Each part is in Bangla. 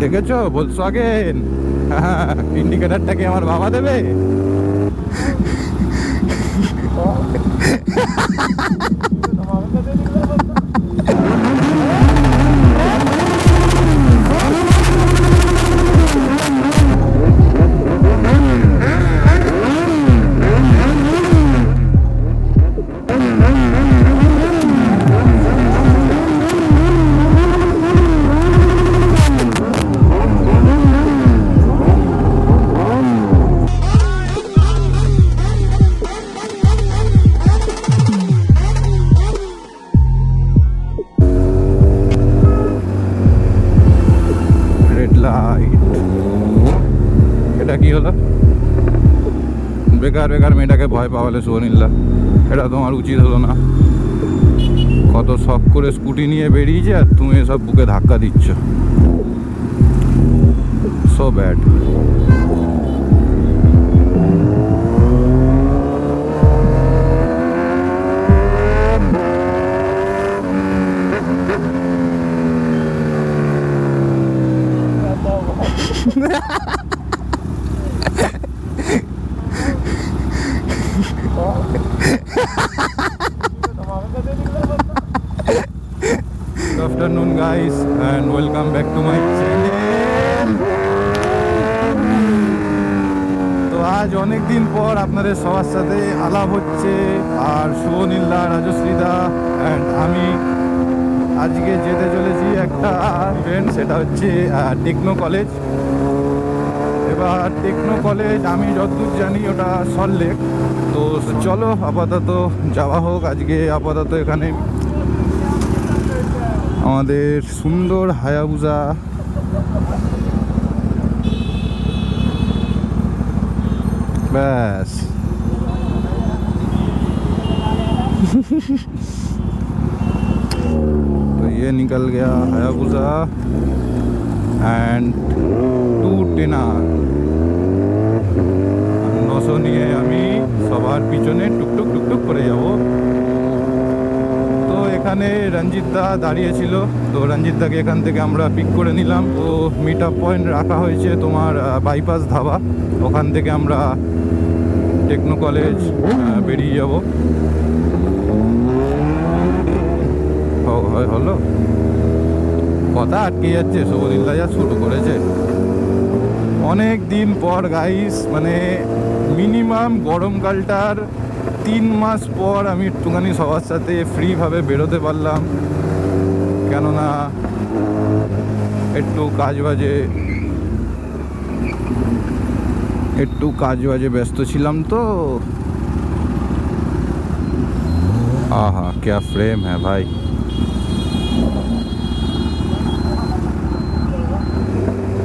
দেখেছো ভোলসওয়াগেন, ইন্ডিকেটারটা কি আমার বাবা দেবে? এটা কি হলো? বেকার বেকার মেয়েটাকে ভয় পাওয়ালে সুনিল্লা, এটা তোমার উচিত হলো না। কত শখ করে স্কুটি নিয়ে বেরিয়েছে আর তুমি এসব বুকে ধাক্কা দিচ্ছ, so bad. Good afternoon guys and welcome back to my channel. তো আজ অনেক দিন পর আপনাদের সবার সাথে আলাপ হচ্ছে, আর সুনীলদা, রাজশ্রীদা অ্যান্ড আমি আজকে যেতে চলেছি একটা ইভেন্ট, সেটা হচ্ছে টেকনো কলেজ। এবার টেকনো কলেজ আমি যতদূর জানি ওটা সল্টলেক, তো চলো আপাতত যাওয়া হোক। আজকে আপাতত এখানে আমাদের সুন্দর হায়াবুসা ব্যাস। तो ये निकल गया हायाबुसा एंड 210R 900 নিয়ে আমি সবার পিছনে টুকটুক টুকটুক করে যাব। তো এখানে রঞ্জিত দা দাঁড়িয়েছিল, তো রঞ্জিত দাকে এখান থেকে আমরা পিক করে নিলাম। তো মিট আপ পয়েন্ট রাখা হয়েছে তোমার বাইপাস ধাবা, ওখান থেকে আমরা টেকনো কলেজ বেরিয়ে যাব। হলো কথা আটকে যাচ্ছে, সবদিল্লা যা শুরু করেছে অনেক দিন পর গাইস, মানে মিনিমাম গরমকালটার 3 মাস পর আমি একটুখানি সবার সাথে ফ্রিভাবে বেরোতে পারলাম, কেননা একটু কাজ বাজে ব্যস্ত ছিলাম। তো আহা क्या फ्रेम है भाई,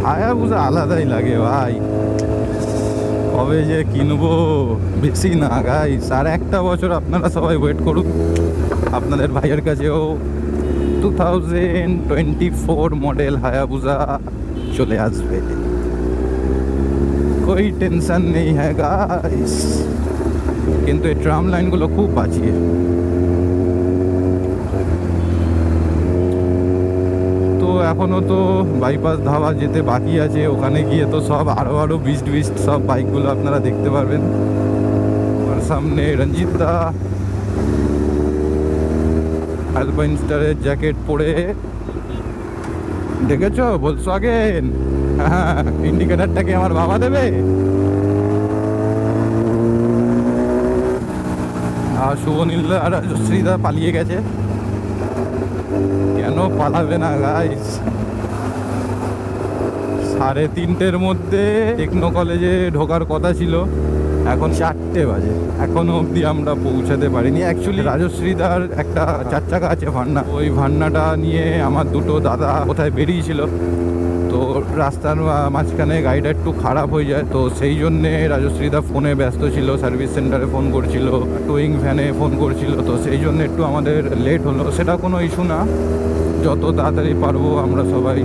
হায়াবুসা আলাদাই লাগে ভাই। কবে যে কিনবো, বেশি না গাইস, আর একটা বছর আপনারা সবাই ওয়েট করুন, আপনাদের ভাইয়ের কাছেও 2024 মডেল হায়াবুসা চলে আসবে, कोई টেনশন নেই হ্যাঁ গাইস। কিন্তু এই ট্রাম লাইনগুলো খুব বাঁচিয়ে। তো এখনও তো বাইপাস ধাবা যেতে বাকি আছে, ওখানে গিয়ে তো সব আরও বিস্ট সব বাইকগুলো আপনারা দেখতে পারবেন। আর সামনে রঞ্জিত দা অ্যালপাইন স্টারের জ্যাকেট পরে, দেখেছো ভোলসওয়াগেন, ইন্ডিকেটারটা কি আমার বাবা দেবে? আর শুভনীল আর রাজশ্রীদা পালিয়ে গেছে, কেন পালাবে না গাইস? 3:30-র মধ্যে টেকনো কলেজে ঢোকার কথা ছিল, এখন 4টে বাজে, এখনো অবধি আমরা পৌঁছাতে পারিনি। অ্যাকচুয়ালি রাজশ্রীদার একটা 4 চাকা আছে ভান্না, ওই ভান্নাটা নিয়ে আমার দুটো দাদা কোথায় বেরিয়েছিল, তো রাস্তার মাঝখানে গাড়িটা একটু খারাপ হয়ে যায়, তো সেই জন্যে রাজশ্রীদা ফোনে ব্যস্ত ছিল, সার্ভিস সেন্টারে ফোন করছিল, টোয়িং ভ্যানে ফোন করছিল, তো সেই জন্য একটু আমাদের লেট হলো। সেটা কোনো ইস্যু না, যত তাড়াতাড়ি পারবো আমরা সবাই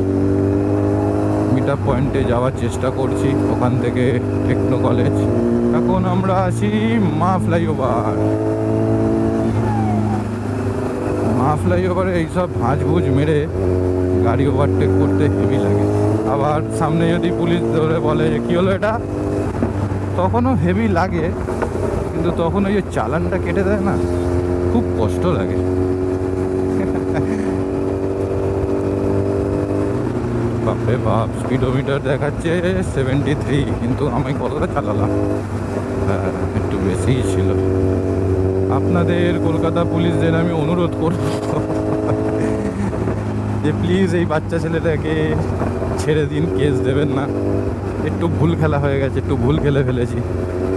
মিট আপ পয়েন্টে যাওয়ার চেষ্টা করছি, ওখান থেকে টেকনো কলেজ। এখন আমরা আছি মা ফ্লাইওভারে। এইসব ভাঁজ ভুজ মেরে গাড়ি ওভারটেক করতে হেভি লাগে, আবার সামনে যদি পুলিশ ধরে বলে যে কী হলো এটা, তখনও হেভি লাগে, কিন্তু তখন ওই যে চালানটা কেটে দেয় না, খুব কষ্ট লাগে। বাপরে বাপ, স্পিডোমিটার দেখাচ্ছে 73, কিন্তু আমি কতটা চালালাম, একটু বেশিই ছিল। আপনাদের কলকাতা পুলিশদের আমি অনুরোধ করব যে প্লিজ এই বাচ্চা ছেলেটাকে ছেড়ে দিন, কেস দেবেন না। একটু ভুল খেলা হয়ে গেছে, একটু ভুল খেলে ফেলেছি,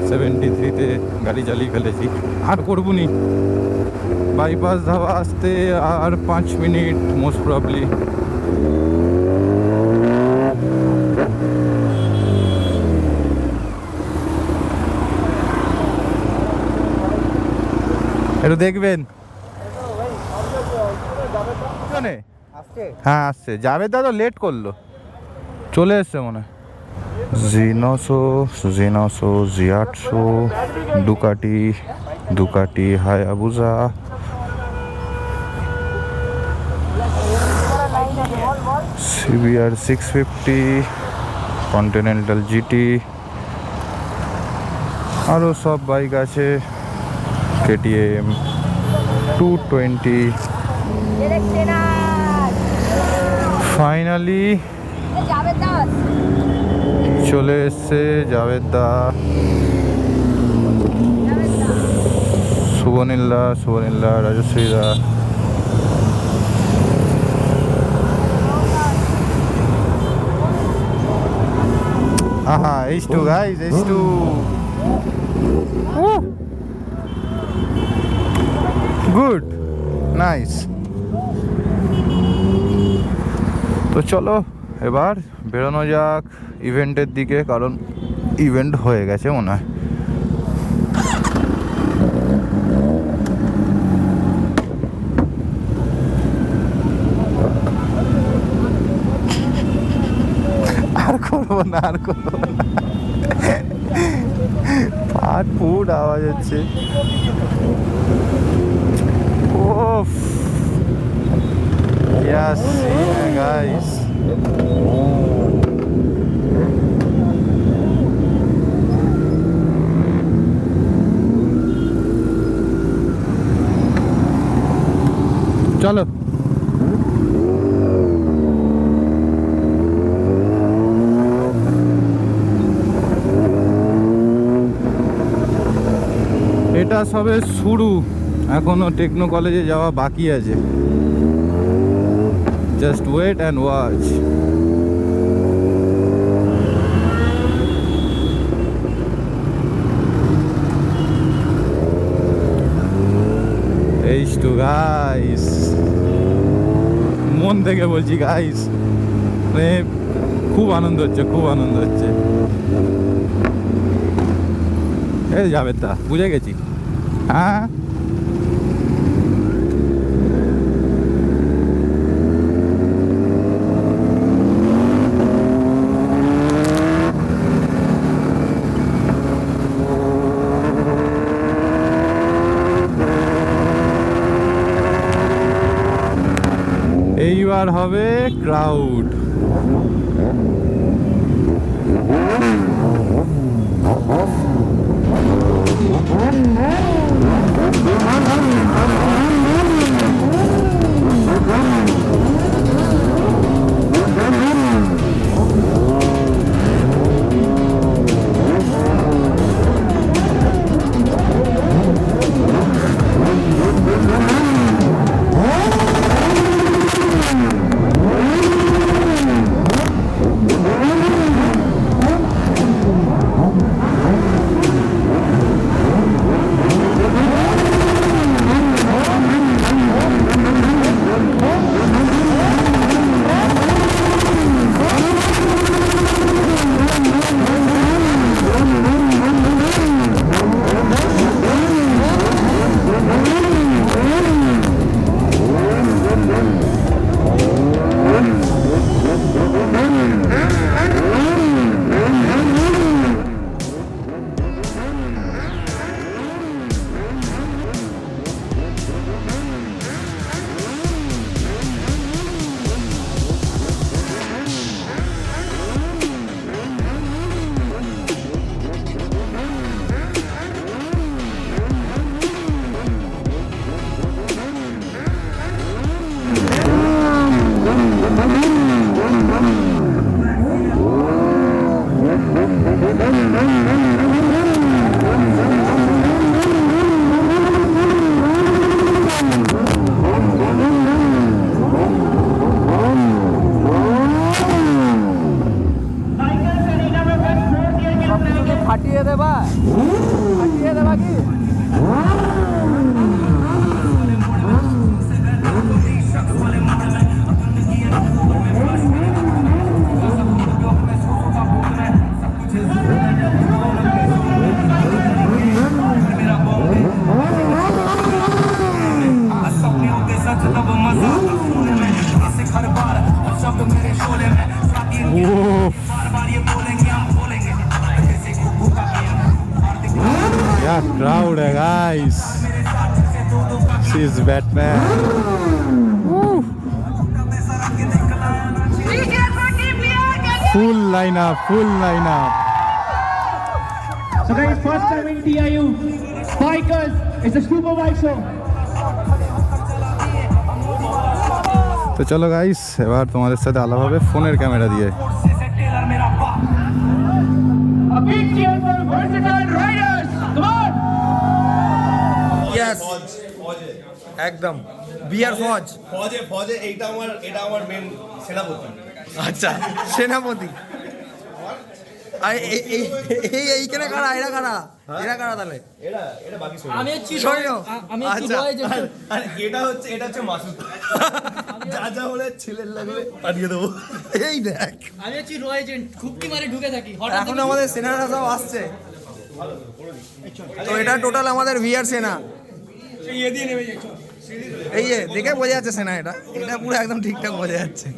73-তে গাড়ি চালিয়ে ফেলেছি। আর করবো নি, বাইপাস ধাবা আসতে আর 5 মিনিট মোস্ট প্রবলি। একটু দেখবেন। হ্যাঁ আসছে, যাবে দাদা, লেট করলো, চলে এসছে মনে হয়। জিনোসো জি800, দুকাটি হায়াবুজা, CBR 650, কন্টিনেন্টাল জিটি, আরও সব বাইক আছে, KTM 220। ফাইনালি চলে এসছে জাভেদা, শুভনীলদা, রাজশ্রীদা। আহা, H2 guys, H2. Good, nice. তো চলো এবার বেরোনো যাক ইভেন্টের দিকে, কারণ ইভেন্ট হয়ে গেছে মনে হয়। আর করবো না, ফাট ফুট আওয়াজ হচ্ছে। ওফ, क्या सीन है गाइस। चलो এটা সবে শুরু, এখনো টেকনো কলেজে যাওয়া বাকি আছে। Just wait and watch. H2 guys, মন থেকে বলছি গাইস, মানে খুব আনন্দ হচ্ছে। এই যাবে তা বুঝে গেছি। হ্যাঁ এইবার হবে crowd. nice. She's Batman. Woo. Full lineup, full lineup. So guys, first time in TIU, bikers, it's a super bike show. তো চলো গাইস, এবার তোমাদের সাথে আলাদাভাবে ফোনের ক্যামেরা দিয়ে। A big cheer for versatile riders. Come on. Yes. একদম বিয়ার ফজ ফজে এটা আমার মেন সেনাপতি। আচ্ছা সেনাপতি এইখানে কারা এরা কারা তাহলে এটা বাকি আমি হচ্ছি সৈন্য আচ্ছা আর এটা হচ্ছে মাসুদ। যা বলে ছেলের লাগবে পাঠিয়ে দেবো। এই দেখ আমি হচ্ছি র এজেন্ট খুব কি মারে ঢুকে থাকি এখন আমাদের সেনারা সব আসছে। তো এটা টোটাল আমাদের ভিআর সেনা। এই যে দেখে বোঝা যাচ্ছে সেনা, এটা পুরো একদম ঠিকঠাক বোঝা যাচ্ছে।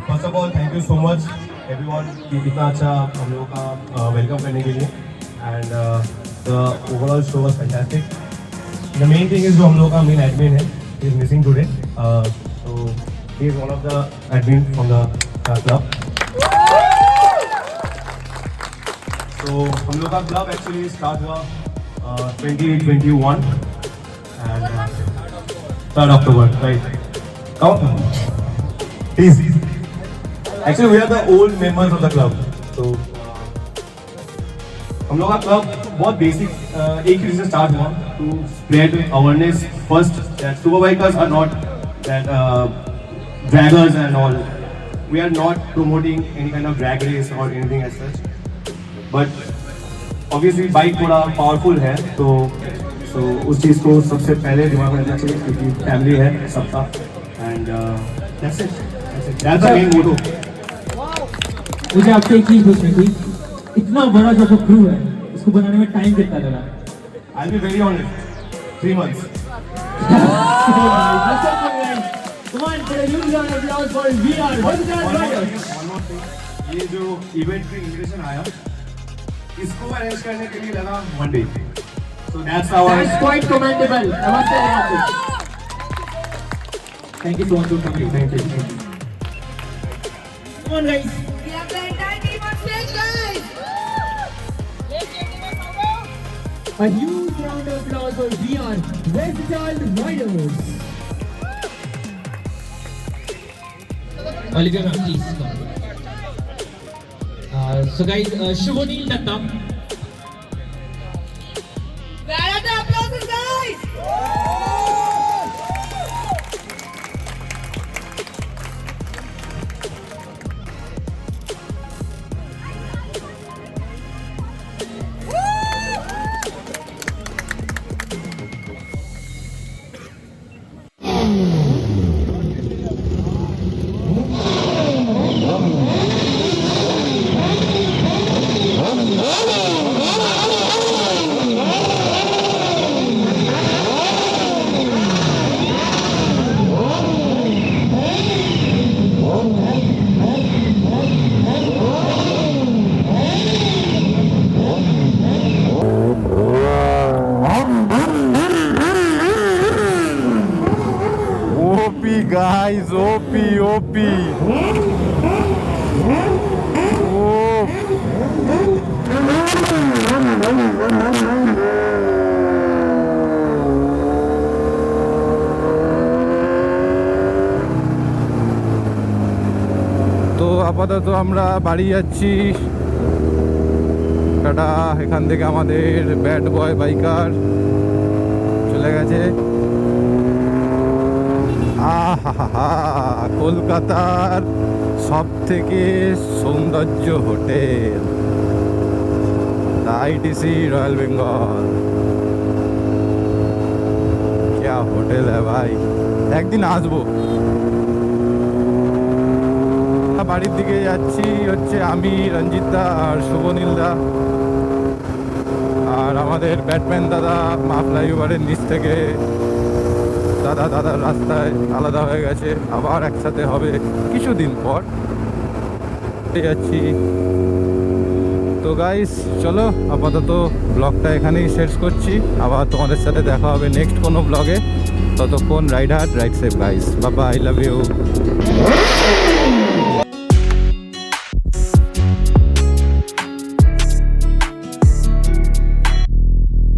First of all thank you so much everyone कि इतना अच्छा हम लोगों का वेलकम करने के लिए and the overall show was fantastic. The main thing is जो हम लोगों का मेन एडमिन है is missing today, so he is one of the admin from the club. तो हम लोग का क्लब एक्चुअली स्टार्ट हुआ 2021 and 3rd October, right? Please. Actually, we are the old members of the club. So, हम लोग का क्लब बहुत बेसिक एक रीजन स्टार्ट हुआ to spread awareness first that super bikers are not that draggers and all. We are not promoting any kind of drag race or anything as such. But obviously bike थोड़ा powerful है, तो उस चीज़ को सबसे पहले दिमाग में रखना चाहिए क्योंकि फैमिली है सबका and that's it. That's the main motto. मुझे आपसे एक चीज पूछनी थी, इतना बड़ा जो क्रू है इसको बनाने में टाइम कितना लगा? I'll be very honest, 3 months. Come on, for a huge round of applause for VR. One more thing, ये जो event का invitation आया, इसको arrange करने के लिए लगा 1 day. So that's our. That's quite commendable. I must say that. Thank you so much for coming. Thank you. Come on, guys. We have the entire team on stage, guys! A huge round of applause for VR Versatile Riders. Olivia, ma'am, please come. So, guys, Shubhanil Datta. Where are the applauses, guys? guys, OP. तो अब আপাতত আমরা বাড়ি যাচ্ছি। টাটা। এখান থেকে আমাদের ব্যাড বয় বাইকার চলে গেছে। আহা, কলকাতার সব থেকে সৌন্দর্য হোটেল आईटीसी रॉयल बेंगल। क्या होटल है भाई, একদিন আসবো। বাড়ির দিকে যাচ্ছি হচ্ছে আমি, রঞ্জিত দা আর শুভনীল দা, আর আমাদের ব্যাটম্যান দাদা মা ফ্লাইওভারের নিচ থেকে দাদার রাস্তায় আলাদা হয়ে গেছে, আবার একসাথে হবে কিছুদিন পর। যাচ্ছি তো গাইস, চলো আপাতত ব্লগটা এখানেই শেষ করছি। আবার তোমাদের সাথে দেখা হবে নেক্সট কোনো ব্লগে। ততক্ষণ ride hard, ride safe guys, বাবা, আই লাভ ইউ।